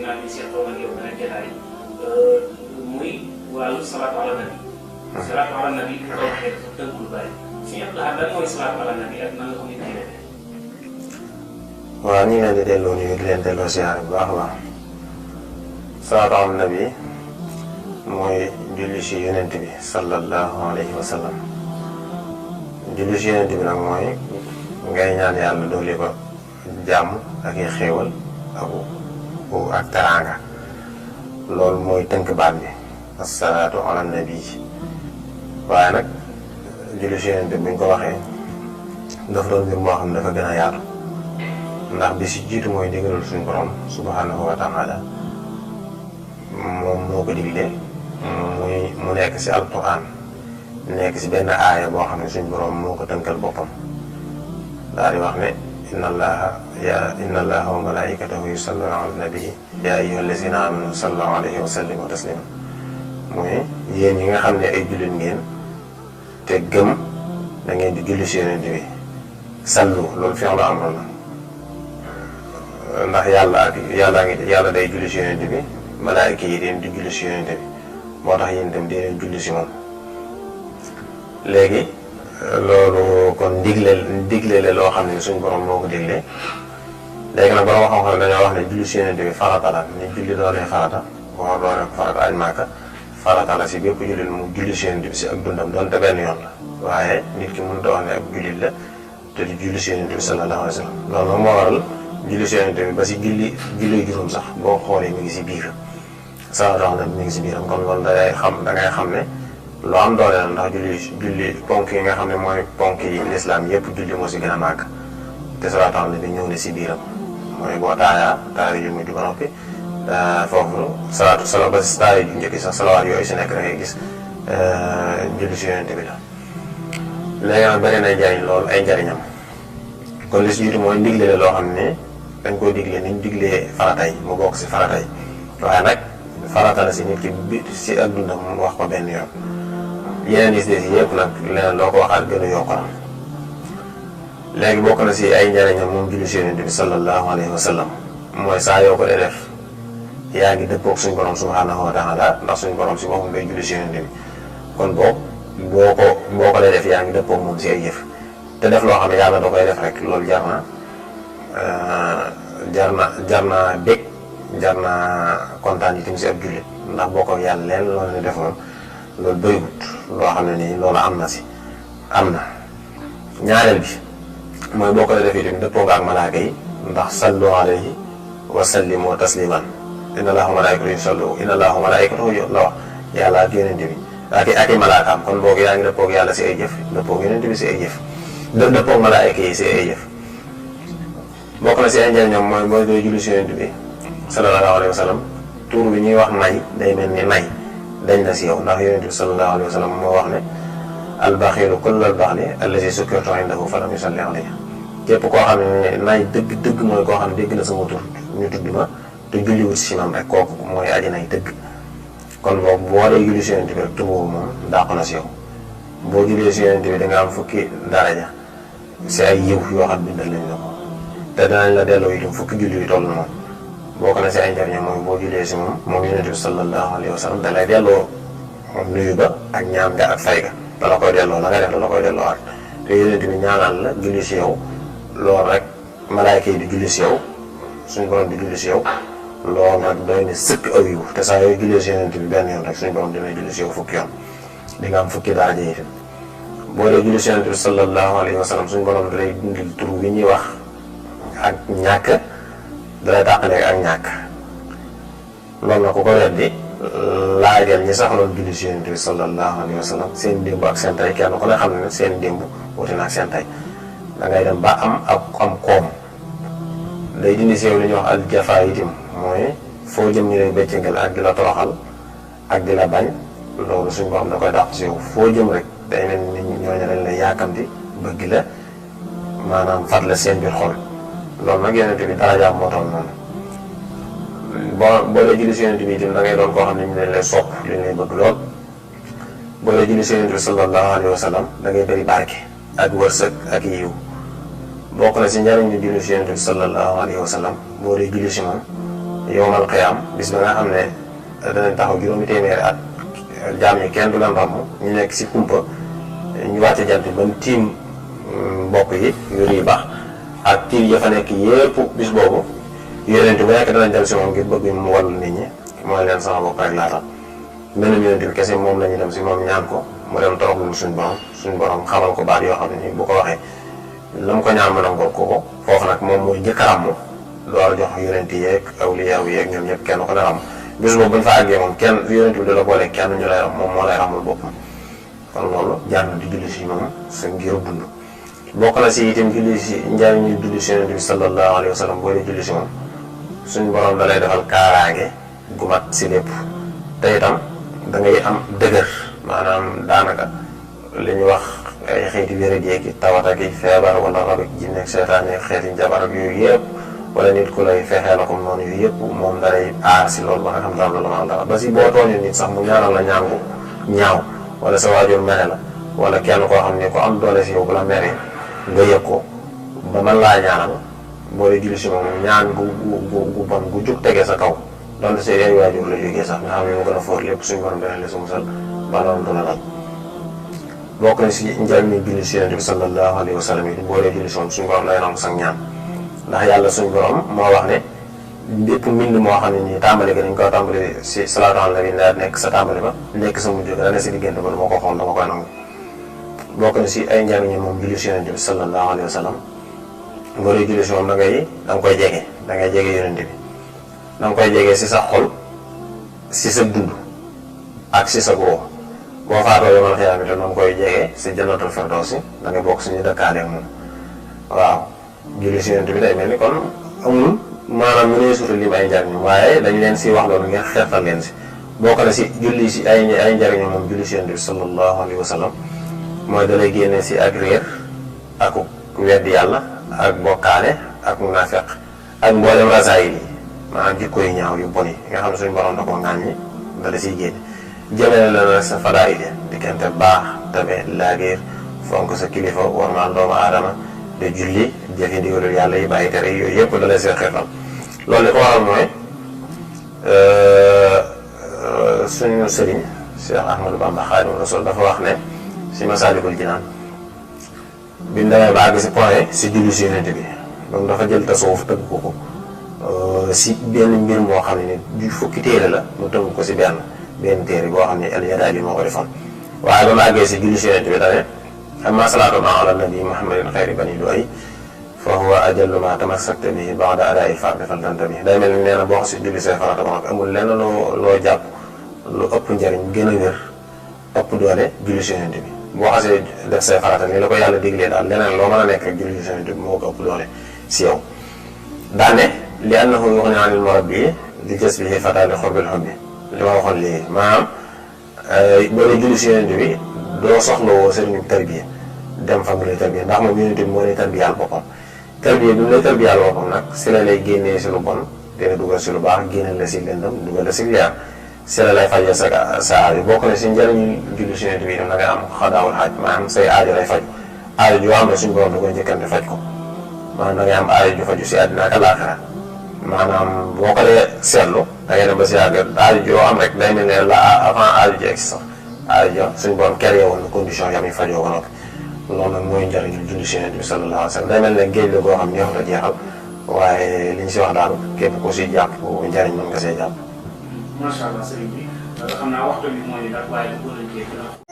naa ni seetoon ak yow benn jotaay muy wàllu salaatu ala nabi. salaatu ala nabi bu ko waxee dafa tënk lu bari. suñu Abdou Lahad lan mooy salaatu ala nabi ak nan la ko nit ñi defee. waaw ñu ngi leen di delloo nuyu di leen delloo siyaare bu baax a baax. salaatu ala nabi mooy julli si yonent bi sallallahu alayhi wa sallam. julli si yonent bi nag mooy ngay ñaan yàlla dolli ko jàmm ak i xéewal ak teraanga. loolu mooy tënk baat bi asalaatu ala nabi. waaye nag julli si yonent bi buñ ko waxee dafa doon mbir moo xam ne dafa gën a yaatu ndax bi si jiitu mooy ndigalul suñu borom subhanahu wa taala moom moo ko diglee mu nekk si alquran nekk si benn aaya boo xam ne suñu borom moo ko tënkal boppam daal di wax ne inna allaha wa malaikatahu yusalluna ala nabi ya ayyuha allazina amanu sallu alayhi wa sallimu taslima mooy yéen ñi nga xam ne ay jullit ngeen te gëm da ngeen di julli si yonent bi sallu loolu fi'lu amr la ndax yàlla day julli si yonent bi malaayika yi deen di julli si yonent bi moo tax yéen itam dee leen julli si moom. léegi loolu kon digle la loo xam ne suñ borom moo ko digle léegi nag borom xam-xam dañoo wax ne julli si yonent bi farata la ni julli doonee farata boo doonee ko farata aj Màkka farata la si bépp jullit mu julli si yonent bi si ak dundam doonte benn yoon la waaye nit ki mënut a wax ne ak jullit la te di julli si yonent bi sallallahu alayhi wa sallam loolu moo waral julli si yonent bi ba si julli juróom sax boo xoolee mi ngi si biir salaatu mi ngi si biiram kon loolu dangay xam ne lu am doole la ndax julli ponk yi nga xam ne mooy ponk yi lislaam yëpp julli moo si gën a màgg te salaatu bi ñëw ne si biiram mooy boo taaya yu mujj ba noppi foofu ba si taaya ju njëkk sax salawaat yooyu si nekk da ngay gis julli si yonent bi la. léegi nag bari na njariñ lool ay njariñam kon li si jiitu mooy ndigle la loo xam ne dañ koo digle ni ñu diglee faratay mu bokk si faratay waaye nag farata la si nit ki bi si ak dundam mu wax ko benn yoon yeneen yi si des yëpp nag leneen loo ko waxaat gën a yokk na léegi bokk na si ay njariñam moom julli si yonent bi sallallahu alayhi wa sallam mooy saa yoo ko dee def yaa ngi dëppoog suñ borom subhanahu wa taala ndax suñ borom si boppam day julli si yonent bi kon boo ko dee def yaa ngi dëppoog moom si ay jëf te def loo xam ne yàlla da koy def rek loolu jar na bég jar naa kontaan itam si ab jullit ndax boo ko yàlla leen loolu ne def moom loolu bëriwut loo xam ne nii loolu am na ñaareel bi mooy boo ko def itam dëppoo nga ak malaaka yi ndax sallu alayhi wa sallimu tasliman inna allaha wa malaikatahu yusallu inna allaha wa malaikatahu la wax yàlla ak yonent bi ak i malaakaam kon boog yaa ngi dëppoog yàlla si ay jëf dëppoog yonent bi si ay jëf dëppoog malaaka yi si ay jëf bokk na si ay njëriñam mooy boo dee julli si yonent bi sallallahu alayhi wa sallam tuur bi ñuy wax nay day mel ni nay dañ na si yow ndax yonent bi sallallahu alayhi wa sallam moo wax ne albaxilu kullu albaxli allazi sukirtu indahu falam yusalli alayhi képp koo xam ne nay dëgg mooy koo xam ne dégg na sama tur ñu tudd ma te julliwut si mam rek kooku mooy aji nay dëgg kon boobu boo dee julli si yonent bi rek tur boobu moom dàq na si yow boo jullee si yonent bi da nga am fukki daraja si ay yiw yoo xam bindal lañ la ko te danañ la delloo itam fukki julli yu toll na moom bokk na si ay njariñam mooy boo jullee si moom yonent bi sallallahu alayhi wa sallam da lay delloo nuyu ba ak ñaan nga ak fay ga da la koy delloo la nga def da la koy delloo ak te yonent bi ñaanal la julli si yow loolu rek malaayka yi di julli si yow suñu borom di julli si yow loolu nag doy ne sëkk aw yiw te saa yooyu jullee si yonent bi benn yoon rek suñu borom dina julli si yow fukki yoon di nga am fukki daraja itam boo dee julli si yonent bi sallallahu alayhi wa sallam suñu borom da lay dindil tur bi ñuy wax ak ñàkk dalay tàqaleeg ak ñàkk loolu na ku ko weddi laajal ñi sax loolu julli si yonent bi sallallahu alayhi wa sallam seen démb ak seen tay kenn ku ne xam ne seen démb wuti na ak seen tay da ngay dem ba am koom day dindi si yow li ñuy wax al jafa itam mooy foo jëm ñu lay bëccëgal ak di la toroxal ak di la bañ loolu suñ borom da koy dàq si yow foo jëm rek day mel ni ñooñu dañ lay yàkkamti bëgg la maanaam fat la seen biir xol loolu nag yonent bi darajaam moo toll noonu boo dee julli si yonent bi itam da ngay doon koo xam ne ñu leen lay sopp li ñu lay bëgg lool boo dee julli si yonent bi sallallahu alayhi wa sallam da ngay bëri barke ak wërsëg ak yiw bokk na si njariñ ñu julli si yonent bi sallallahu alayhi wa sallam boo dee julli si moom yowmal qiyaam bis ba nga xam ne danañ taxaw juróomi téeméeri at jaam ñi kenn du leen ràmm ñu nekk si kumpa ñu wàcce jant ba mu tiim bopp yi yor yi baax ak tiir ya fa nekk yépp bis boobu yonent bu nekk danañ dem si moom ngir bëgg mu wallu nit ñi mooy leen sama bopp rek laata benn yonent bi kese moom la ñuy dem si moom ñaan ko mu dem toroxlu suñu borom xamal ko baat yoo xam ne nii bu ko waxee la mu ko ñaan mu nangoo ko foofu nag moom mooy njëkk a ràmm door a jox yonent yeeg awliyaa yeeg ñoom ñëpp kenn ko ne ràmm bis boobu buñ fa àggee moom kenn yonent bi da la boole kenn ñu lay ràmm moom moo lay ràmmul boppam kon loolu jàng di julli si moom sa ngiru dund bokk na si itam julli si njariñu julli si yonent bi sallallahu alayhi wa sallam boo dee julli si moom suñu borom da lay defal kaaraange gu mat si lépp te itam da ngay am dëgër maanaam daanaka li ñuy wax ay xeeti wér-gu-yeegi tawat ak feebar wala rab ak jinne ak seetaan ak xeeti njabar ak yooyu yëpp wala nit ku lay fexee la comme noonu yooyu yëpp moom da lay aar si loolu ba nga xam daal loolu ma am dara ba si boo tooñee nit sax mu ñaanal la ñaan gu ñaaw wala sa waajur mere la wala kenn koo xam ne ko am doole si yow bu la meree nga yëg ko ba mën laa ñaanal boo dee julli si moom ñaan gu bon gu jug tegee sa kaw donte si ay waajur la jógee sax nga xam ne mu gën a foor lépp suñu borom dana la su musal ba loolu du la dal bokk na si njëriñu julli si yonent bi sallallahu alayhi wa sallam yi boo dee julli si moom suñu borom lay nangu sax ñaan ndax yàlla suñu borom moo wax ne bépp mbind moo xam ne nii tàmbali ga dañ ko tàmbali si salaatu ala nabi daa nekk sa tàmbali ba nekk sa mujj ga dana si diggante ba moo ko xool dama koy nangu bokk na si ay njëriñu moom julli si yonent bi sallallahu alayhi wa sallam boo dee julli si moom da nga koy jege da ngay jege yonent bi da nga koy jege si sa xol si sa dund ak si sa góor boo faatoo yomal xiyaam itam da nga koy jege si jannatul firdawsi da ngay bokk suñu dëkkaale ak moom waaw julli si yonent bi day mel ni kon amul maanaam ñu ne suuta lim ay njariñu waaye dañ leen si wax loolu ngeen xeetal leen si bokk na si julli si ay njariñu moom julli si yonent bi sallallahu alayhi wa sallam mooy dalay génne si ak réer ak weddi yàlla ak bokkaale ak munaafiq ak mboolem rasaayil yi maanaam jikko yu ñaaw yu bon yi nga xam ne suñu borom da ko ŋàññi dala siy génne jëmale la nag sa fadaayil yi diggante baax tabe laageer fonk sa kilifa warmaal doomu aadama de julli jëfe ndigalul yàlla yi bàyyi tere yooyu yëpp dalay see xeetal loolu li ko waral mooy suñu sëriñ Cheikh Ahmadou Bamba Xaadimu Rasuul dafa wax ne si Masaalikul Jinaan bi ñu demee ba àgg si point si julli si yonent bi donc dafa jël tasawuf tëgg ko si benn mbir moo xam ne ni fukki téere la mu tëgg ko si benn téere boo xam ne El Yadaali moo ko defoon waaye ba mu àggee si julli si yonent bi dane amma salaatu ala nabi muhammadin xayri bani lu'ay fa huwa ajallu ma tamassakta bihi ba'da adaa'i fardi faltantabi day mel ni nee na boo si julli say farata ba nag amul lenn loo jàpp lu ëpp njëriñ gën a wér ëpp doole julli si yonent bi boo xasee def say farata ni la ko yàlla diglee daal leneen loo mën a nekk ak julli si yonent bi moo ko ëpp doole si yow daane li annahu yughni anil murabbi li jasbihi fata li xurbil hubbi li ma waxoon léegi maanaam boo dee julli si yonent bi doo soxlawoo sëriñu tarbiya dem fa mu lay tarbiya ndax moom yonent bi moo lay tarbiyaal boppam tarbiya bi mu lay tarbiyaal boppam nag si la lay génnee si lu bon dina dugal si lu baax génneel la si lëndëm dugal la si leer si la lay fajal sa aajo bokk na si njëriñu julli si yonent bi itam da ngay am xadaawul xaaj maanaam say aajo lay faj aajo ju am ne suñu borom da koy njëkkante faj ko maanaam da ngay am aajo ju faju si àddina ak alaaxira maanaam boo ko dee seetlu da ngay dem ba si yàgg aajo joo am rek day mel ne la avant aajo ji egsi sax aajo suñu borom créé woon na condition yam yi fajoo ko noppi loolu nag mooy njëriñu julli si yonent bi sallallahu alayhi wa sallam day mel ne géej la goo xam neexut a jeexal waaye li ñu si wax daal képp ku si jàpp njëriñ mën nga see jàpp. macha allah sëriñ bi xam naa waxtu bi moo ñu nag waaye bu